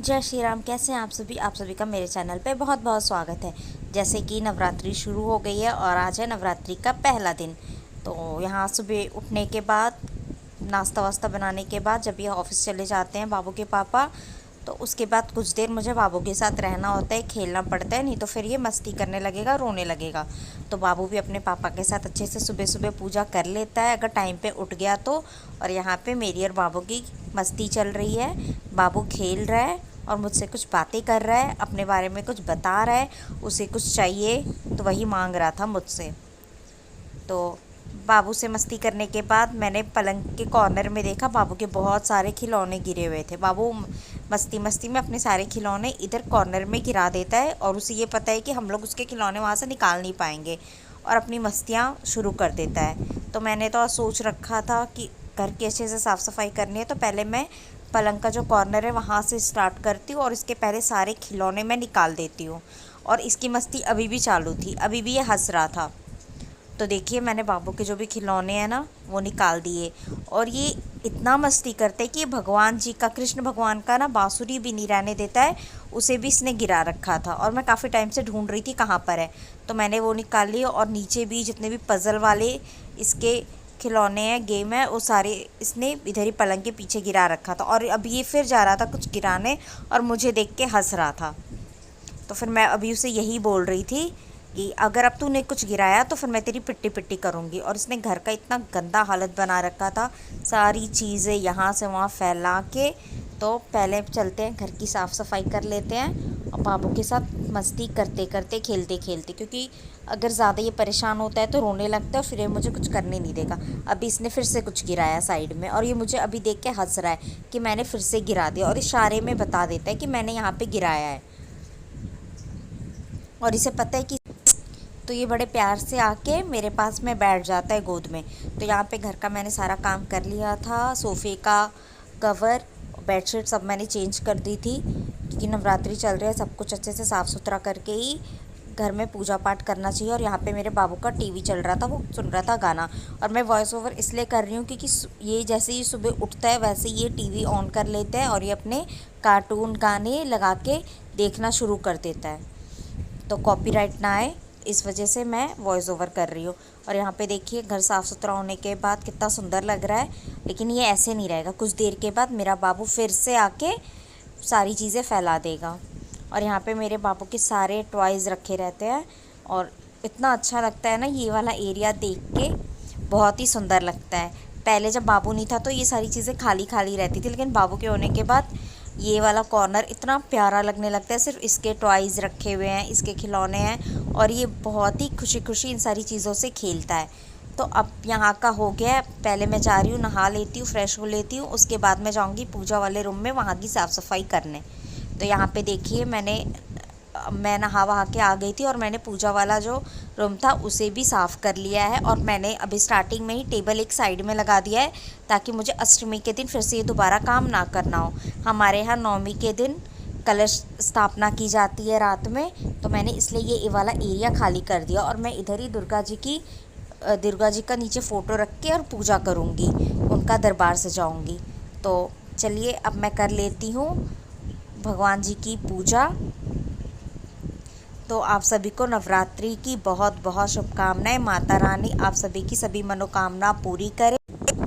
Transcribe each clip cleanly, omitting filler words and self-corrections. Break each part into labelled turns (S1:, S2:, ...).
S1: जय श्री राम। कैसे हैं आप सभी का मेरे चैनल पे बहुत बहुत स्वागत है। जैसे कि नवरात्रि शुरू हो गई है और आज है नवरात्रि का पहला दिन। तो यहाँ सुबह उठने के बाद नाश्ता वास्ता बनाने के बाद जब ये ऑफिस चले जाते हैं बाबू के पापा, तो उसके बाद कुछ देर मुझे बाबू के साथ रहना होता है, खेलना पड़ता है, नहीं तो फिर ये मस्ती करने लगेगा, रोने लगेगा। तो बाबू भी अपने पापा के साथ अच्छे से सुबह सुबह पूजा कर लेता है अगर टाइम पे उठ गया तो। और यहाँ पे मेरी और बाबू की मस्ती चल रही है। बाबू खेल रहा है और मुझसे कुछ बातें कर रहा है, अपने बारे में कुछ बता रहा है, उसे कुछ चाहिए तो वही मांग रहा था मुझसे। तो बाबू से मस्ती करने के बाद मैंने पलंग के कॉर्नर में देखा बाबू के बहुत सारे खिलौने गिरे हुए थे। बाबू मस्ती मस्ती में अपने सारे खिलौने इधर कॉर्नर में गिरा देता है और उसे ये पता है कि हम लोग उसके खिलौने वहाँ से निकाल नहीं पाएंगे, और अपनी मस्तियाँ शुरू कर देता है। तो मैंने तो सोच रखा था कि घर की अच्छे से साफ़ सफाई करनी है, तो पहले मैं पलंग का जो कॉर्नर है वहाँ से स्टार्ट करती हूँ और इसके पहले सारे खिलौने मैं निकाल देती हूँ। और इसकी मस्ती अभी भी चालू थी, अभी भी ये हंस रहा था। तो देखिए मैंने बाबू के जो भी खिलौने हैं ना वो निकाल दिए। और ये इतना मस्ती करते हैं कि भगवान जी का, कृष्ण भगवान का ना बांसुरी भी नहीं रहने देता है, उसे भी इसने गिरा रखा था और मैं काफ़ी टाइम से ढूंढ रही थी कहाँ पर है। तो मैंने वो निकाल लिए और नीचे भी जितने भी पज़ल वाले इसके खिलौने हैं, गेम है, वो सारे इसने इधर ही पलंग के पीछे गिरा रखा था। और अब ये फिर जा रहा था कुछ गिराने और मुझे देख के हंस रहा था। तो फिर मैं अभी उसे यही बोल रही थी कि अगर अब तूने कुछ गिराया तो फिर मैं तेरी पिट्टी पिट्टी करूँगी। और इसने घर का इतना गंदा हालत बना रखा था, सारी चीज़ें यहाँ से वहाँ फैला के। तो पहले चलते हैं घर की साफ़ सफाई कर लेते हैं और बाबू के साथ मस्ती करते करते खेलते खेलते, क्योंकि अगर ज़्यादा ये परेशान होता है तो रोने लगता है, फिर ये मुझे कुछ करने नहीं देगा। अभी इसने फिर से कुछ गिराया साइड में और ये मुझे अभी देख के हंस रहा है कि मैंने फिर से गिरा दिया, और इशारे में बता देता है कि मैंने यहाँ पे गिराया है। और इसे पता है कि, तो ये बड़े प्यार से आके मेरे पास में बैठ जाता है गोद में। तो यहाँ पे घर का मैंने सारा काम कर लिया था, सोफ़े का कवर, बेडशीट सब मैंने चेंज कर दी थी, क्योंकि नवरात्रि चल रही है, सब कुछ अच्छे से साफ़ सुथरा करके ही घर में पूजा पाठ करना चाहिए। और यहाँ पे मेरे बाबू का टीवी चल रहा था, वो सुन रहा था गाना। और मैं वॉइस ओवर इसलिए कर रही हूँ क्योंकि ये जैसे ही सुबह उठता है वैसे ये टीवी ऑन कर लेता है और ये अपने कार्टून गाने लगा के देखना शुरू कर देता है, तो कॉपीराइट ना आए इस वजह से मैं वॉइस ओवर कर रही हूँ। और यहाँ पे देखिए घर साफ़ सुथरा होने के बाद कितना सुंदर लग रहा है। लेकिन ये ऐसे नहीं रहेगा, कुछ देर के बाद मेरा बाबू फिर से आके सारी चीज़ें फैला देगा। और यहाँ पे मेरे बाबू के सारे टॉयज़ रखे रहते हैं और इतना अच्छा लगता है ना ये वाला एरिया देख के, बहुत ही सुंदर लगता है। पहले जब बाबू नहीं था तो ये सारी चीज़ें खाली खाली रहती थी, लेकिन बाबू के होने के बाद ये वाला कॉर्नर इतना प्यारा लगने लगता है। सिर्फ इसके टॉयज़ रखे हुए हैं, इसके खिलौने हैं, और ये बहुत ही खुशी खुशी इन सारी चीज़ों से खेलता है। तो अब यहाँ का हो गया है, पहले मैं जा रही हूँ नहा लेती हूँ, फ्रेश हो लेती हूँ, उसके बाद मैं जाऊँगी पूजा वाले रूम में वहाँ की साफ़ सफाई करने। तो यहाँ पे देखिए मैं नहा वहा के आ गई थी और मैंने पूजा वाला जो रूम था उसे भी साफ़ कर लिया है। और मैंने अभी स्टार्टिंग में ही टेबल एक साइड में लगा दिया है, ताकि मुझे अष्टमी के दिन फिर से ये दोबारा काम ना करना हो। हमारे यहाँ नवमी के दिन कलश स्थापना की जाती है रात में, तो मैंने इसलिए ये वाला एरिया खाली कर दिया और मैं इधर ही दुर्गा जी का नीचे फ़ोटो रख के और पूजा करूँगी, उनका दरबार सजाऊँगी। तो चलिए अब मैं कर लेती हूँ भगवान जी की पूजा। तो आप सभी को नवरात्रि की बहुत बहुत शुभकामनाएं। माता रानी आप सभी की सभी मनोकामना पूरी करे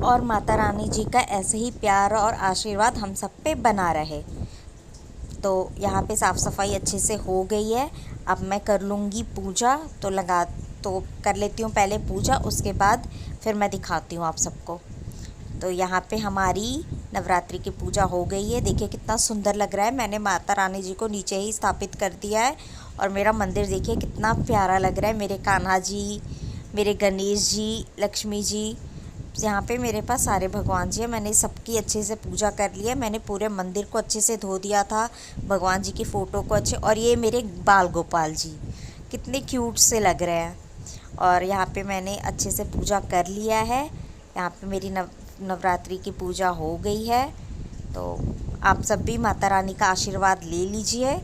S1: और माता रानी जी का ऐसे ही प्यार और आशीर्वाद हम सब पे बना रहे। तो यहाँ पे साफ़ सफाई अच्छे से हो गई है, अब मैं कर लूँगी पूजा। तो कर लेती हूँ पहले पूजा, उसके बाद फिर मैं दिखाती हूँ आप सबको। तो यहाँ पे हमारी नवरात्रि की पूजा हो गई है, देखिए कितना सुंदर लग रहा है। मैंने माता रानी जी को नीचे ही स्थापित कर दिया है और मेरा मंदिर देखिए कितना प्यारा लग रहा है। मेरे कान्हा जी, मेरे गणेश जी, लक्ष्मी जी, यहाँ पे मेरे पास सारे भगवान जी हैं। मैंने सबकी अच्छे से पूजा कर ली है, मैंने पूरे मंदिर को अच्छे से धो दिया था, भगवान जी की फ़ोटो को अच्छे। और ये मेरे बाल गोपाल जी कितने क्यूट से लग रहे हैं। और यहाँ पे मैंने अच्छे से पूजा कर लिया है। यहाँ पे मेरी नवरात्रि की पूजा हो गई है। तो आप सब भी माता रानी का आशीर्वाद ले लीजिए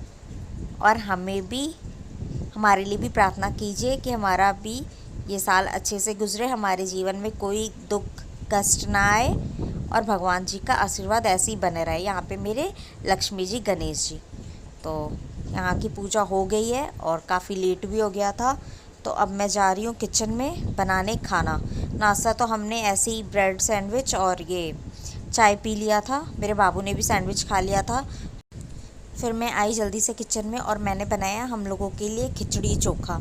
S1: और हमारे लिए भी प्रार्थना कीजिए कि हमारा भी ये साल अच्छे से गुजरे, हमारे जीवन में कोई दुख कष्ट ना आए और भगवान जी का आशीर्वाद ऐसे ही बने रहे। यहाँ पे मेरे लक्ष्मी जी, गणेश जी। तो यहाँ की पूजा हो गई है और काफ़ी लेट भी हो गया था। तो अब मैं जा रही हूँ किचन में बनाने खाना। नाश्ता तो हमने ऐसे ही ब्रेड सैंडविच और ये चाय पी लिया था। मेरे बाबू ने भी सैंडविच खा लिया था। फिर मैं आई जल्दी से किचन में और मैंने बनाया हम लोगों के लिए खिचड़ी चोखा।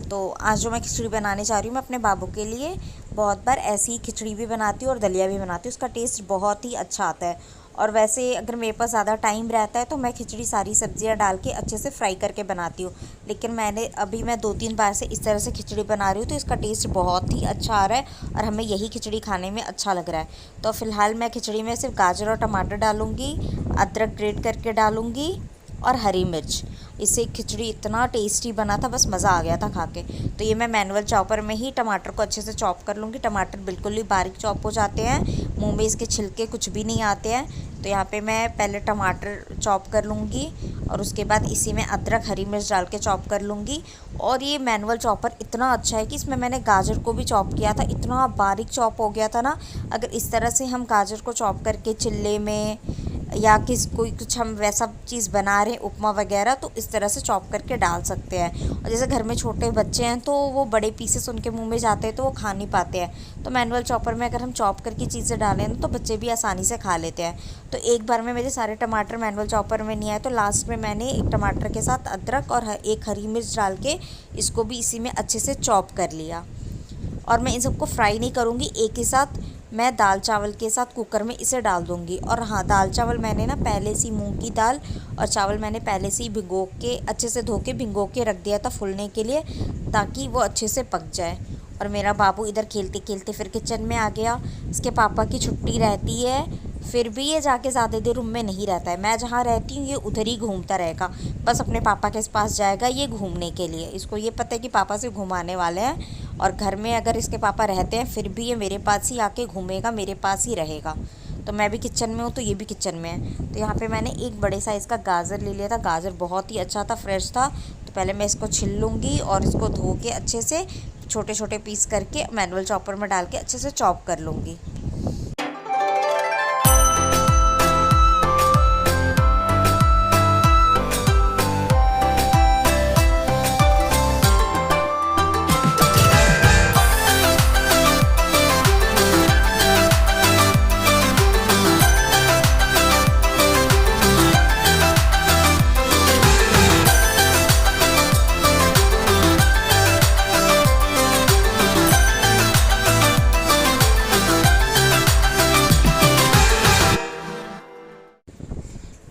S1: तो आज जो मैं खिचड़ी बनाने जा रही हूँ मैं अपने बाबू के लिए बहुत बार ऐसी ही खिचड़ी भी बनाती हूँ और दलिया भी बनाती हूँ। उसका टेस्ट बहुत ही अच्छा आता है। और वैसे अगर मेरे पास ज़्यादा टाइम रहता है तो मैं खिचड़ी सारी सब्जियाँ डाल के अच्छे से फ्राई करके बनाती हूँ। लेकिन मैं 2-3 बार से इस तरह से खिचड़ी बना रही हूँ तो इसका टेस्ट बहुत ही अच्छा आ रहा है और हमें यही खिचड़ी खाने में अच्छा लग रहा है। तो फ़िलहाल मैं खिचड़ी में सिर्फ गाजर और टमाटर डालूँगी, अदरक ग्रेट करके डालूँगी और हरी मिर्च। इससे खिचड़ी इतना टेस्टी बना था, बस मज़ा आ गया था खा के। तो ये मैं मैनुअल चॉपर में ही टमाटर को अच्छे से चॉप कर लूँगी। टमाटर बिल्कुल ही बारीक चॉप हो जाते हैं, मुंह में इसके छिलके कुछ भी नहीं आते हैं। तो यहाँ पे मैं पहले टमाटर चॉप कर लूँगी और उसके बाद इसी में अदरक हरी मिर्च डाल के चॉप कर लूँगी। और ये मैनुअल चॉपर इतना अच्छा है कि इसमें मैंने गाजर को भी चॉप किया था, इतना बारीक चॉप हो गया था ना। अगर इस तरह से हम गाजर को चॉप करके चिल्ले में या कुछ हम वैसा चीज़ बना रहे हैं उपमा वगैरह, तो इस तरह से चॉप करके डाल सकते हैं। और जैसे घर में छोटे बच्चे हैं तो वो बड़े पीसेस उनके मुंह में जाते हैं तो वो खा नहीं पाते हैं। तो मैनुअल चॉपर में अगर हम चॉप करके चीज़ें डालें तो बच्चे भी आसानी से खा लेते हैं। तो एक बार में मेरे सारे टमाटर मैनुअल चॉपर में नहीं आए तो लास्ट में मैंने एक टमाटर के साथ अदरक और एक हरी मिर्च डाल के इसको भी इसी में अच्छे से चॉप कर लिया। और मैं इन सबको फ्राई नहीं करूँगी, एक ही साथ मैं दाल चावल के साथ कुकर में इसे डाल दूँगी। और हाँ, दाल चावल मैंने ना पहले से मूंग की दाल और चावल मैंने पहले से ही भिगो के अच्छे से धो के भिगो के रख दिया था फूलने के लिए, ताकि वो अच्छे से पक जाए। और मेरा बाबू इधर खेलते खेलते फिर किचन में आ गया। इसके पापा की छुट्टी रहती है, फिर भी ये जाके ज़्यादा देर रूम में नहीं रहता है। मैं जहाँ रहती हूँ ये उधर ही घूमता रहेगा, बस अपने पापा के पास जाएगा ये घूमने के लिए। इसको ये पता है कि पापा से घुमाने वाले हैं। और घर में अगर इसके पापा रहते हैं फिर भी ये मेरे पास ही आके घूमेगा, मेरे पास ही रहेगा। तो मैं भी किचन में हूँ तो ये भी किचन में है। तो यहाँ पे मैंने एक बड़े साइज़ का गाजर ले लिया था। गाजर बहुत ही अच्छा था, फ्रेश था। तो पहले मैं इसको छिल लूँगी और इसको धो के अच्छे से छोटे छोटे पीस करके मैनुअल चॉपर में डाल के अच्छे से चॉप कर लूँगी।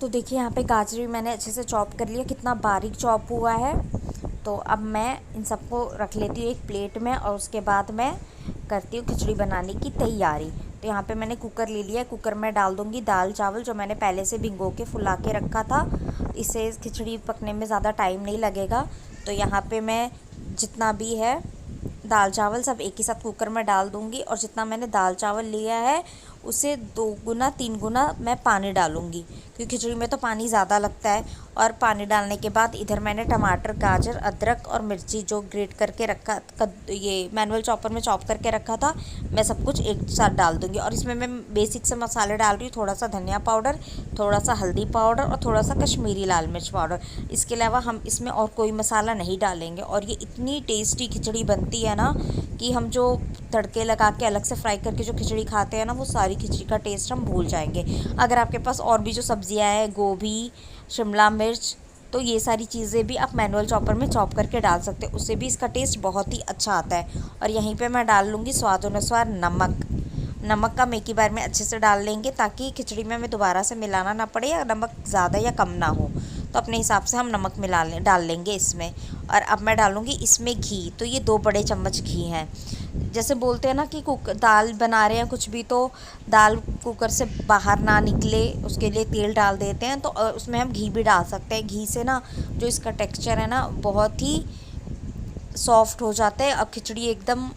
S1: तो देखिए यहाँ पे गाजर भी मैंने अच्छे से चॉप कर लिया, कितना बारीक चॉप हुआ है। तो अब मैं इन सबको रख लेती हूँ एक प्लेट में और उसके बाद मैं करती हूँ खिचड़ी बनाने की तैयारी। तो यहाँ पे मैंने कुकर ले लिया, कुकर में डाल दूँगी दाल चावल जो मैंने पहले से भिगो के फुला के रखा था। इससे खिचड़ी पकने में ज़्यादा टाइम नहीं लगेगा। तो यहाँ पे मैं जितना भी है दाल चावल सब एक ही साथ कुकर में डाल दूँगी और जितना मैंने दाल चावल लिया है उससे 2 गुना 3 गुना मैं पानी डालूँगी, क्योंकि खिचड़ी में तो पानी ज़्यादा लगता है। और पानी डालने के बाद इधर मैंने टमाटर, गाजर, अदरक और मिर्ची जो ग्रेट करके रखा, ये मैनुअल चॉपर में चॉप करके रखा था, मैं सब कुछ एक साथ डाल दूँगी। और इसमें मैं बेसिक से मसाले डाल रही हूँ, थोड़ा सा धनिया पाउडर, थोड़ा सा हल्दी पाउडर और थोड़ा सा कश्मीरी लाल मिर्च पाउडर। इसके अलावा हम इसमें और कोई मसाला नहीं डालेंगे। और ये इतनी टेस्टी खिचड़ी बनती है ना कि हम जो तड़के लगा के अलग से फ्राई करके जो खिचड़ी खाते हैं ना, वो सारी खिचड़ी का टेस्ट हम भूल जाएंगे। अगर आपके पास और भी जो सब्जियां हैं, गोभी, शिमला मिर्च, तो ये सारी चीज़ें भी आप मैनुअल चॉपर में चॉप करके डाल सकते हैं, उससे भी इसका टेस्ट बहुत ही अच्छा आता है। और यहीं पे मैं डाल लूँगी स्वाद अनुसार नमक। नमक का एक ही बार में अच्छे से डाल लेंगे ताकि खिचड़ी में हमें दोबारा से मिलाना ना पड़े या नमक ज़्यादा या कम ना हो। तो अपने हिसाब से हम नमक डाल लेंगे इसमें। और अब मैं डालूँगी इसमें घी। तो ये 2 बड़े चम्मच घी हैं। जैसे बोलते हैं ना कि दाल बना रहे हैं कुछ भी तो दाल कुकर से बाहर ना निकले उसके लिए तेल डाल देते हैं, तो उसमें हम घी भी डाल सकते हैं। घी से ना जो इसका टेक्सचर है ना बहुत ही सॉफ्ट हो जाता है और खिचड़ी एकदम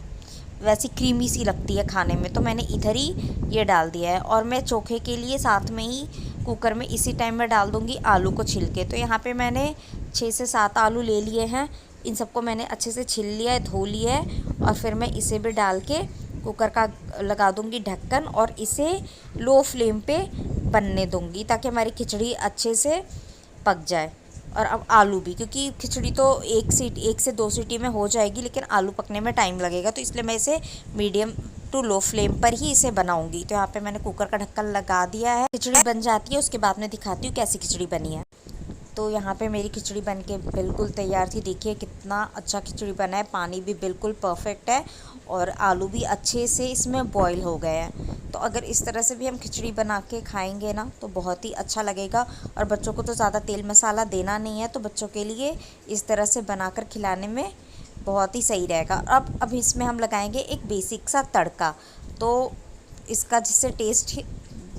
S1: वैसी क्रीमी सी लगती है खाने में। तो मैंने इधर ही ये डाल दिया है। और मैं चोखे के लिए साथ में ही कुकर में इसी टाइम में डाल दूँगी आलू को छिल के। तो यहाँ पे मैंने 6 से 7 आलू ले लिए हैं। इन सबको मैंने अच्छे से छिल लिया है, धो लिया है और फिर मैं इसे भी डाल के कुकर का लगा दूंगी ढक्कन और इसे लो फ्लेम पे बनने दूंगी ताकि हमारी खिचड़ी अच्छे से पक जाए। और अब आलू भी, क्योंकि खिचड़ी तो 1 से 2 सीटी में हो जाएगी, लेकिन आलू पकने में टाइम लगेगा, तो इसलिए मैं इसे मीडियम टू लो फ्लेम पर ही इसे बनाऊंगी। तो यहाँ पे मैंने कुकर का ढक्कन लगा दिया है। खिचड़ी बन जाती है उसके बाद मैं दिखाती हूँ कैसी खिचड़ी बनी है। तो यहाँ पे मेरी खिचड़ी बन के बिल्कुल तैयार थी। देखिए कितना अच्छा खिचड़ी बना है, पानी भी बिल्कुल परफेक्ट है और आलू भी अच्छे से इसमें बॉईल हो गए हैं। तो अगर इस तरह से भी हम खिचड़ी बना के खाएंगे ना तो बहुत ही अच्छा लगेगा। और बच्चों को तो ज़्यादा तेल मसाला देना नहीं है, तो बच्चों के लिए इस तरह से बनाकर खिलाने में बहुत ही सही रहेगा। अब इसमें हम लगाएंगे एक बेसिक सा तड़का, तो इसका जिससे टेस्ट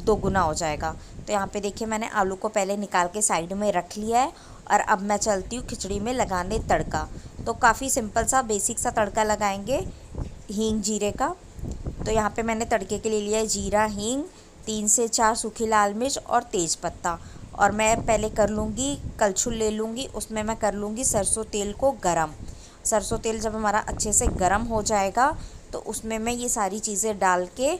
S1: दोगुना हो जाएगा। तो यहाँ पे देखिए मैंने आलू को पहले निकाल के साइड में रख लिया है और अब मैं चलती हूँ खिचड़ी में लगाने तड़का। तो काफ़ी सिंपल सा बेसिक सा तड़का लगाएंगे हींग जीरे का। तो यहाँ पे मैंने तड़के के लिए लिया है जीरा, हींग, 3 से 4 सूखी लाल मिर्च और तेज पत्ता। और मैं पहले कर लूँगी कलछुल ले लूँगी, उसमें मैं कर लूँगी सरसों तेल को गरम। सरसों तेल जब हमारा अच्छे से गरम हो जाएगा तो उसमें मैं ये सारी चीज़ें डाल के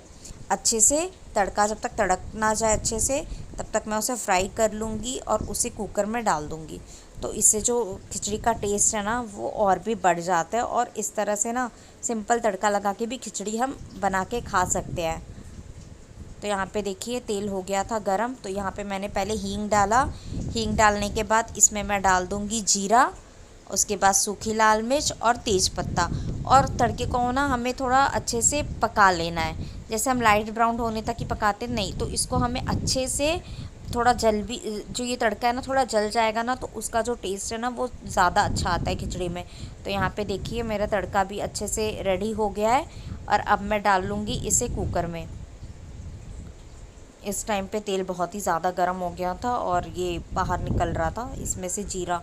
S1: अच्छे से तड़का जब तक तड़क ना जाए अच्छे से, तब तक मैं उसे फ्राई कर लूँगी और उसे कुकर में डाल दूँगी। तो इससे जो खिचड़ी का टेस्ट है ना वो और भी बढ़ जाता है। और इस तरह से ना सिंपल तड़का लगा के भी खिचड़ी हम बना के खा सकते हैं। तो यहाँ पे देखिए तेल हो गया था गरम, तो यहाँ पे मैंने पहले हींग डाला। हींग डालने के बाद इसमें मैं डाल दूँगी जीरा, उसके बाद सूखी लाल मिर्च और तेज पत्ता। और तड़के को ना हमें थोड़ा अच्छे से पका लेना है, जैसे हम लाइट ब्राउन होने तक ही पकाते नहीं, तो इसको हमें अच्छे से थोड़ा जल भी, जो ये तड़का है ना थोड़ा जल जाएगा ना तो उसका जो टेस्ट है ना वो ज़्यादा अच्छा आता है खिचड़ी में। तो यहाँ पे देखिए मेरा तड़का भी अच्छे से रेडी हो गया है और अब मैं डाल लूँगी इसे कुकर में। इस टाइम पे तेल बहुत ही ज़्यादा गर्म हो गया था और ये बाहर निकल रहा था इसमें से जीरा,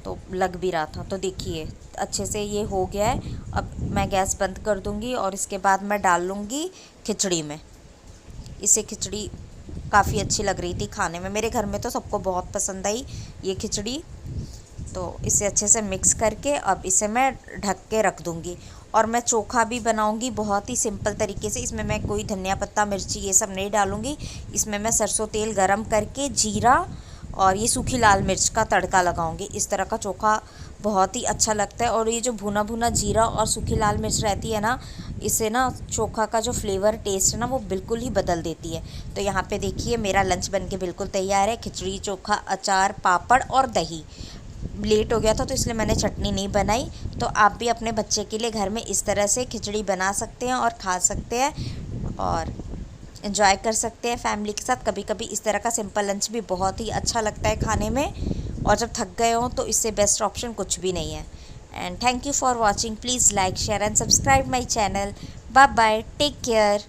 S1: तो लग भी रहा था। तो देखिए अच्छे से ये हो गया है। अब मैं गैस बंद कर दूंगी और इसके बाद मैं डाल लूँगी खिचड़ी में। इसे खिचड़ी काफ़ी अच्छी लग रही थी खाने में, मेरे घर में तो सबको बहुत पसंद आई ये खिचड़ी। तो इसे अच्छे से मिक्स करके अब इसे मैं ढक के रख दूँगी। और मैं चोखा भी बनाऊँगी बहुत ही सिंपल तरीके से। इसमें मैं कोई धनिया पत्ता, मिर्ची ये सब नहीं डालूँगी। इसमें मैं सरसों तेल गरम करके जीरा और ये सूखी लाल मिर्च का तड़का लगाऊंगी। इस तरह का चोखा बहुत ही अच्छा लगता है। और ये जो भुना भुना जीरा और सूखी लाल मिर्च रहती है ना, इससे ना चोखा का जो फ्लेवर टेस्ट है ना वो बिल्कुल ही बदल देती है। तो यहाँ पे देखिए मेरा लंच बनके बिल्कुल तैयार है। खिचड़ी, चोखा, अचार, पापड़ और दही। लेट हो गया था तो इसलिए मैंने चटनी नहीं बनाई। तो आप भी अपने बच्चे के लिए घर में इस तरह से खिचड़ी बना सकते हैं और खा सकते हैं और एंजॉय कर सकते हैं फैमिली के साथ। कभी कभी इस तरह का सिंपल लंच भी बहुत ही अच्छा लगता है खाने में, और जब थक गए हों तो इससे बेस्ट ऑप्शन कुछ भी नहीं है। And thank you for watching. Please like, share and subscribe my channel. Bye bye, take care.